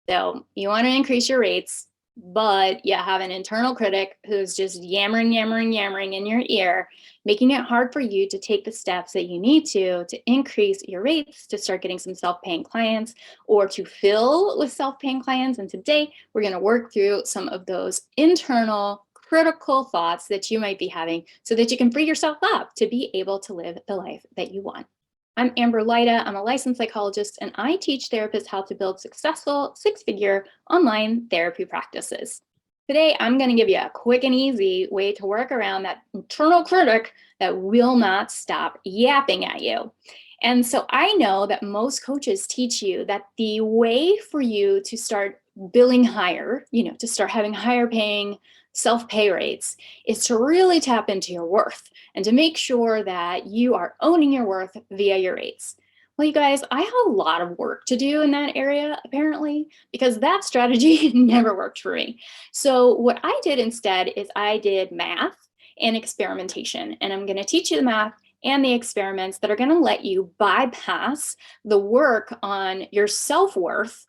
So you want to increase your rates, but you have an internal critic who's just yammering in your ear, making it hard for you to take the steps that you need to increase your rates, to start getting some self-paying clients, or to fill with self-paying clients. And today we're going to work through some of those internal critical thoughts that you might be having so that you can free yourself up to be able to live the life that you want. I'm Amber Lyda. I'm a licensed psychologist, and I teach therapists how to build successful six-figure online therapy practices. Today, I'm going to give you a quick and easy way to work around that internal critic that will not stop yapping at you. And so I know that most coaches teach you that the way for you to start billing higher, to start having higher paying self-pay rates, is to really tap into your worth and to make sure that you are owning your worth via your rates. Well, you guys, I have a lot of work to do in that area, apparently, because that strategy never worked for me. So what I did instead is I did math and experimentation, and I'm going to teach you the math and the experiments that are going to let you bypass the work on your self-worth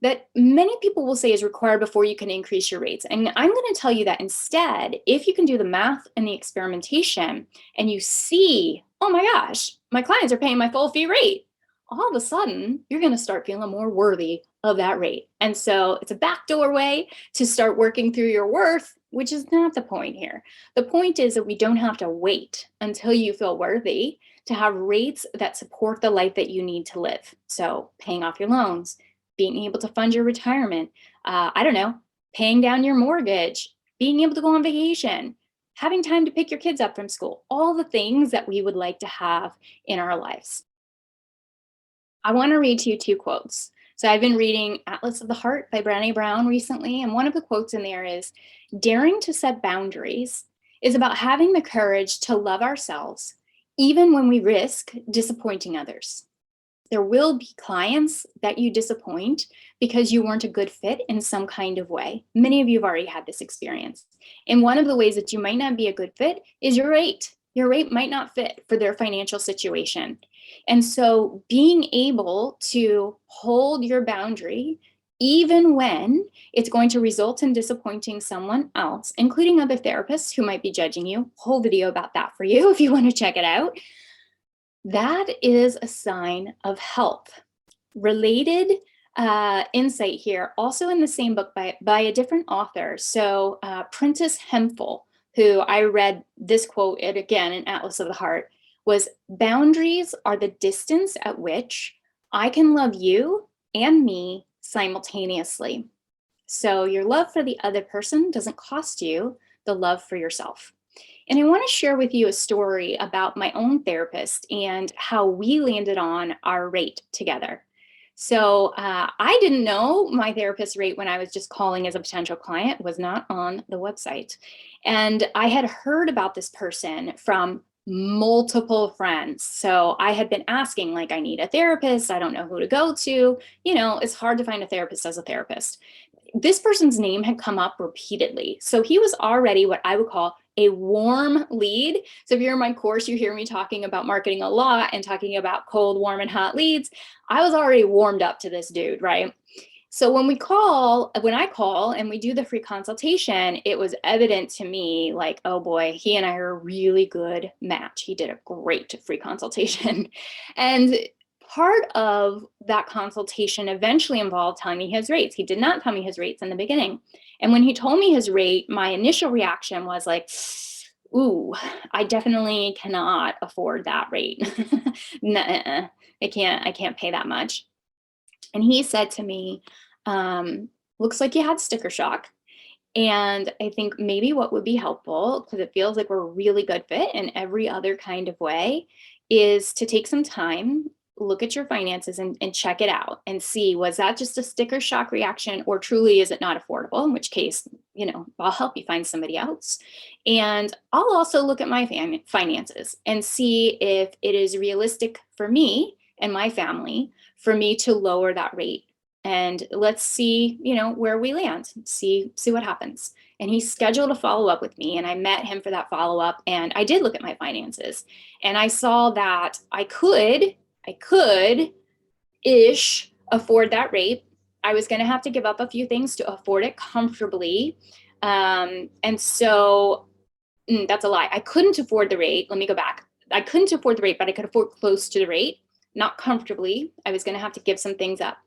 that many people will say is required before you can increase your rates. And I'm going to tell you that instead, if you can do the math and the experimentation and you see, oh my gosh, my clients are paying my full fee rate, all of a sudden, you're going to start feeling more worthy of that rate. And so it's a backdoor way to start working through your worth, which is not the point here. The point is that we don't have to wait until you feel worthy to have rates that support the life that you need to live. So paying off your loans, being able to fund your retirement, I don't know, paying down your mortgage, being able to go on vacation, having time to pick your kids up from school, all the things that we would like to have in our lives. I want to read to you two quotes. So I've been reading Atlas of the Heart by Brene Brown recently, and one of the quotes in there is, daring to set boundaries is about having the courage to love ourselves, even when we risk disappointing others. There will be clients that you disappoint because you weren't a good fit in some kind of way. Many of you have already had this experience. And one of the ways that you might not be a good fit is your rate. Your rate might not fit for their financial situation. And so being able to hold your boundary, even when it's going to result in disappointing someone else, including other therapists who might be judging you, whole video about that for you if you want to check it out. That is a sign of health. Related insight here, also in the same book by a different author. So Prentice Hemphill, who I read this quote again in Atlas of the Heart, was, boundaries are the distance at which I can love you and me simultaneously. So your love for the other person doesn't cost you the love for yourself. And I want to share with you a story about my own therapist and how we landed on our rate together. So I didn't know my therapist's rate when I was just calling as a potential client, was not on the website. And I had heard about this person from multiple friends. So I had been asking, like, I need a therapist. I don't know who to go to. It's hard to find a therapist as a therapist. This person's name had come up repeatedly. So he was already what I would call a warm lead. So if you're in my course, you hear me talking about marketing a lot and talking about cold, warm, and hot leads. I was already warmed up to this dude, right? So when I call and we do the free consultation, it was evident to me, like, oh boy, he and I are a really good match. He did a great free consultation. And part of that consultation eventually involved telling me his rates. He did not tell me his rates in the beginning. And when he told me his rate, my initial reaction was like, ooh, I definitely cannot afford that rate. Nuh-uh. I can't pay that much. And he said to me, looks like you had sticker shock. And I think maybe what would be helpful, because it feels like we're a really good fit in every other kind of way, is to take some time, look at your finances and check it out and see, was that just a sticker shock reaction, or truly is it not affordable? In which case, I'll help you find somebody else. And I'll also look at my finances and see if it is realistic for me and my family for me to lower that rate. And let's see, where we land, see what happens. And he scheduled a follow-up with me, and I met him for that follow-up. And I did look at my finances, and I saw that I could-ish afford that rate. I was going to have to give up a few things to afford it comfortably. And so that's a lie. I couldn't afford the rate. Let me go back. I couldn't afford the rate, but I could afford close to the rate, not comfortably. I was going to have to give some things up.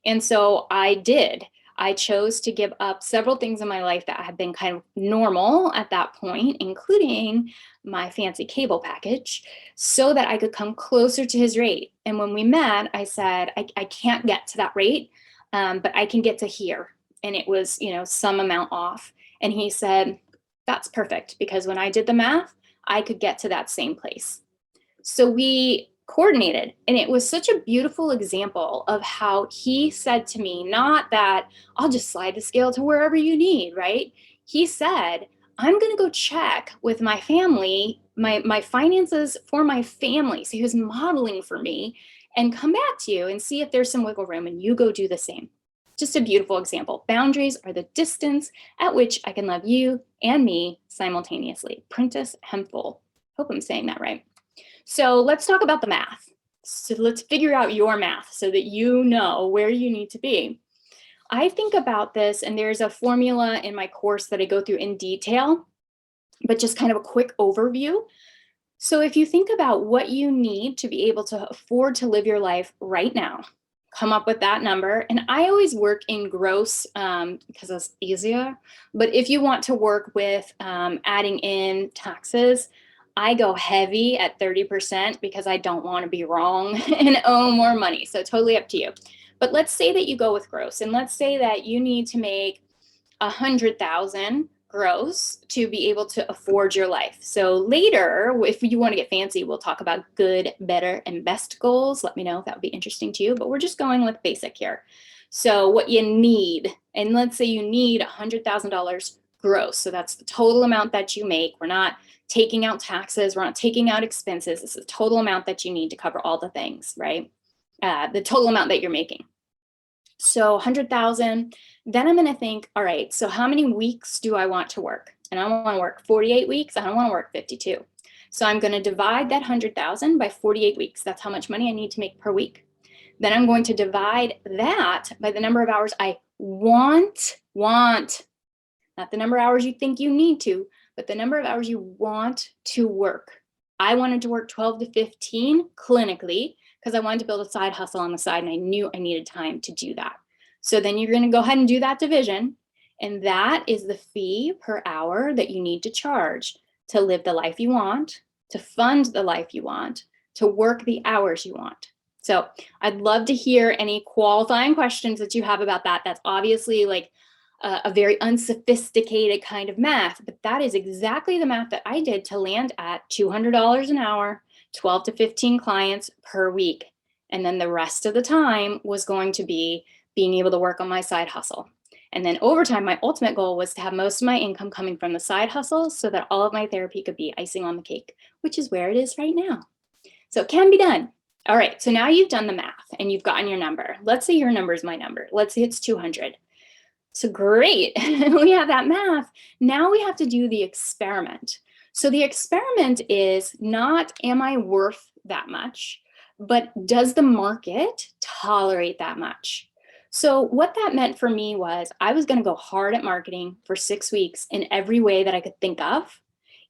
And so I did. I chose to give up several things in my life that had been kind of normal at that point, including my fancy cable package, so that I could come closer to his rate. And when we met, I said, I can't get to that rate, but I can get to here. And it was, some amount off. And he said, that's perfect, because when I did the math, I could get to that same place. So we coordinated, and it was such a beautiful example of how he said to me, not that I'll just slide the scale to wherever you need, right? He said, I'm going to go check with my family, my finances for my family. So he was modeling for me, and come back to you and see if there's some wiggle room, and you go do the same. Just a beautiful example. Boundaries are the distance at which I can love you and me simultaneously. Prentice Hemphill. Hope I'm saying that right. So let's talk about the math. So let's figure out your math so that you know where you need to be. I think about this, and there's a formula in my course that I go through in detail, but just kind of a quick overview. So if you think about what you need to be able to afford to live your life right now, come up with that number. And I always work in gross because it's easier. But if you want to work with adding in taxes, I go heavy at 30% because I don't want to be wrong and owe more money. So totally up to you. But let's say that you go with gross, and let's say that you need to make 100,000 gross to be able to afford your life. So later, if you want to get fancy, we'll talk about good, better, and best goals. Let me know if that would be interesting to you, but we're just going with basic here. So what you need, and let's say you need $100,000 gross. So that's the total amount that you make. We're not taking out taxes. We're not taking out expenses. This is the total amount that you need to cover all the things, right? The total amount that you're making. So 100,000, then I'm going to think, all right, so how many weeks do I want to work? And I want to work 48 weeks. I don't want to work 52. So I'm going to divide that 100,000 by 48 weeks. That's how much money I need to make per week. Then I'm going to divide that by the number of hours I want, not the number of hours you think you need to, but the number of hours you want to work. I wanted to work 12 to 15 clinically, because I wanted to build a side hustle on the side, and I knew I needed time to do that. So then you're going to go ahead and do that division, and that is the fee per hour that you need to charge to live the life you want, to fund the life you want, to work the hours you want. So I'd love to hear any qualifying questions that you have about that. That's obviously like a very unsophisticated kind of math, but that is exactly the math that I did to land at $200 an hour, 12 to 15 clients per week. And then the rest of the time was going to be being able to work on my side hustle. And then over time, my ultimate goal was to have most of my income coming from the side hustle so that all of my therapy could be icing on the cake, which is where it is right now. So it can be done. All right, so now you've done the math and you've gotten your number. Let's say your number is my number. Let's say it's 200. So great, we have that math. Now we have to do the experiment. So the experiment is not, am I worth that much, but does the market tolerate that much? So what that meant for me was I was going to go hard at marketing for 6 weeks in every way that I could think of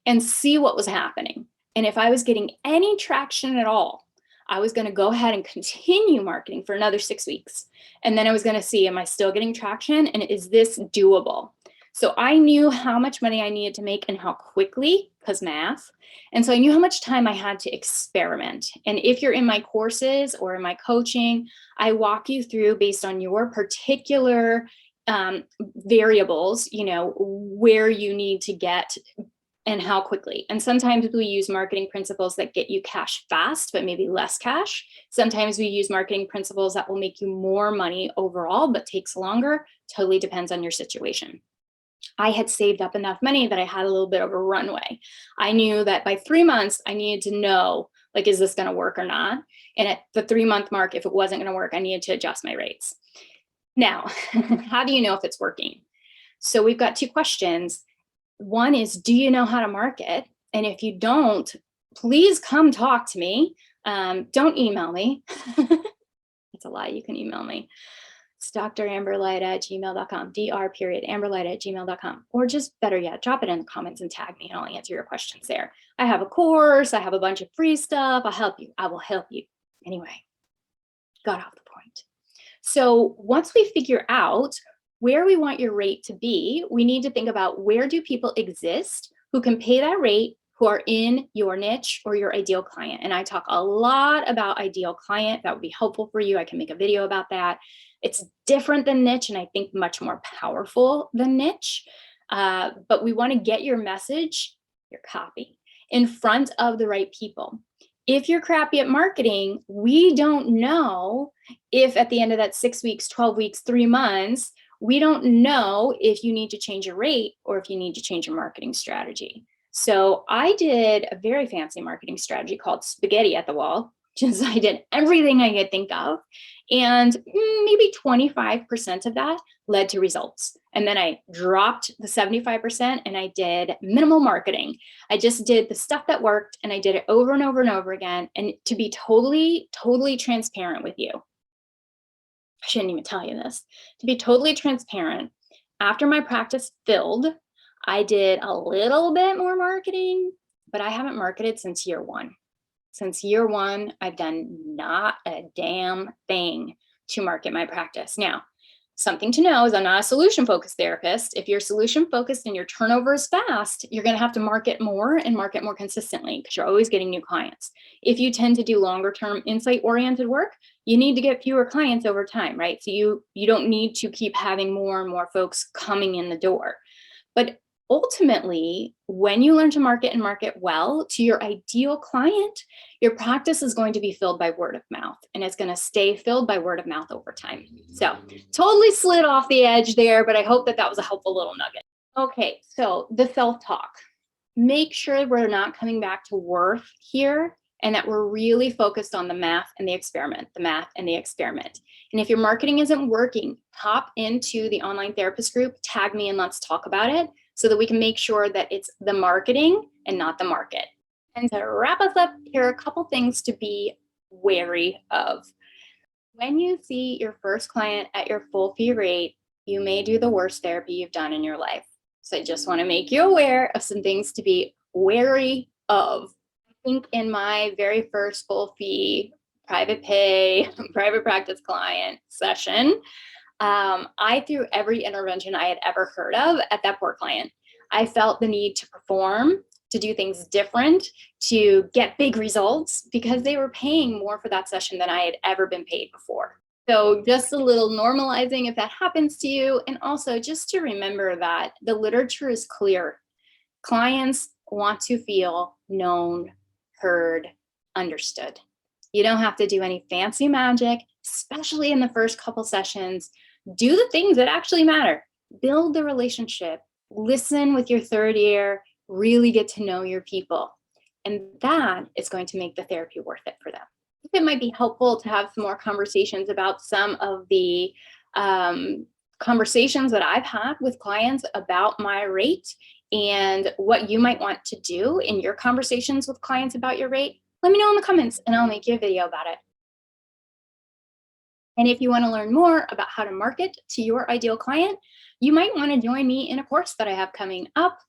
and see what was happening. And if I was getting any traction at all, I was going to go ahead and continue marketing for another 6 weeks. And then I was going to see, am I still getting traction? And is this doable? So I knew how much money I needed to make and how quickly, because math. And so I knew how much time I had to experiment. And if you're in my courses or in my coaching, I walk you through based on your particular variables, where you need to get and how quickly. And sometimes we use marketing principles that get you cash fast, but maybe less cash. Sometimes we use marketing principles that will make you more money overall, but takes longer. Totally depends on your situation. I had saved up enough money that I had a little bit of a runway. I knew that by 3 months, I needed to know, is this going to work or not? And at the 3-month mark, if it wasn't going to work, I needed to adjust my rates. Now, how do you know if it's working? So we've got 2 questions. One is, do you know how to market? And if you don't, please come talk to me. Don't email me. It's a lie. You can email me. It's dramberlight@gmail.com, dr.amberlight@gmail.com. Or just better yet, drop it in the comments and tag me and I'll answer your questions there. I have a course, I have a bunch of free stuff. I'll help you. I will help you. Anyway, got off the point. So once we figure out where we want your rate to be, we need to think about where do people exist who can pay that rate, who are in your niche or your ideal client. And I talk a lot about ideal client. That would be helpful for you. I can make a video about that. It's different than niche and I think much more powerful than niche. But we want to get your message, your copy, in front of the right people. If you're crappy at marketing, we don't know if at the end of that 6 weeks, 12 weeks, 3 months, we don't know if you need to change your rate or if you need to change your marketing strategy. So I did a very fancy marketing strategy called spaghetti at the wall. Just I did everything I could think of. And maybe 25% of that led to results. And then I dropped the 75% and I did minimal marketing. I just did the stuff that worked and I did it over and over and over again. And to be totally, totally transparent with you, I shouldn't even tell you this, to be totally transparent, after my practice filled, I did a little bit more marketing, but I haven't marketed since year one. Since year one, I've done not a damn thing to market my practice. Now, something to know is I'm not a solution-focused therapist. If you're solution-focused and your turnover is fast, you're going to have to market more and market more consistently because you're always getting new clients. If you tend to do longer-term insight-oriented work, you need to get fewer clients over time, right? So you don't need to keep having more and more folks coming in the door. But ultimately, when you learn to market and market well to your ideal client, your practice is going to be filled by word of mouth and it's going to stay filled by word of mouth over time. So totally slid off the edge there, but I hope that that was a helpful little nugget. Okay, so the self-talk. Make sure we're not coming back to worth here and that we're really focused on the math and the experiment, the math and the experiment. And if your marketing isn't working, hop into the online therapist group, tag me and let's talk about it so that we can make sure that it's the marketing and not the market. And to wrap us up, here are a couple things to be wary of. When you see your first client at your full fee rate, you may do the worst therapy you've done in your life. So I just want to make you aware of some things to be wary of. I think in my very first full fee, private pay, private practice client session, I threw every intervention I had ever heard of at that poor client. I felt the need to perform, to do things different, to get big results because they were paying more for that session than I had ever been paid before. So just a little normalizing if that happens to you. And also just to remember that the literature is clear. Clients want to feel known, heard, understood. You don't have to do any fancy magic, especially in the first couple sessions. Do the things that actually matter. Build the relationship. Listen with your third ear. Really get to know your people. And that is going to make the therapy worth it for them. I think it might be helpful to have some more conversations about some of the conversations that I've had with clients about my rate and what you might want to do in your conversations with clients about your rate. Let me know in the comments and I'll make you a video about it. And if you want to learn more about how to market to your ideal client, you might want to join me in a course that I have coming up.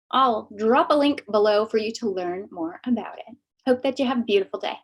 I'll drop a link below for you to learn more about it. Hope that you have a beautiful day.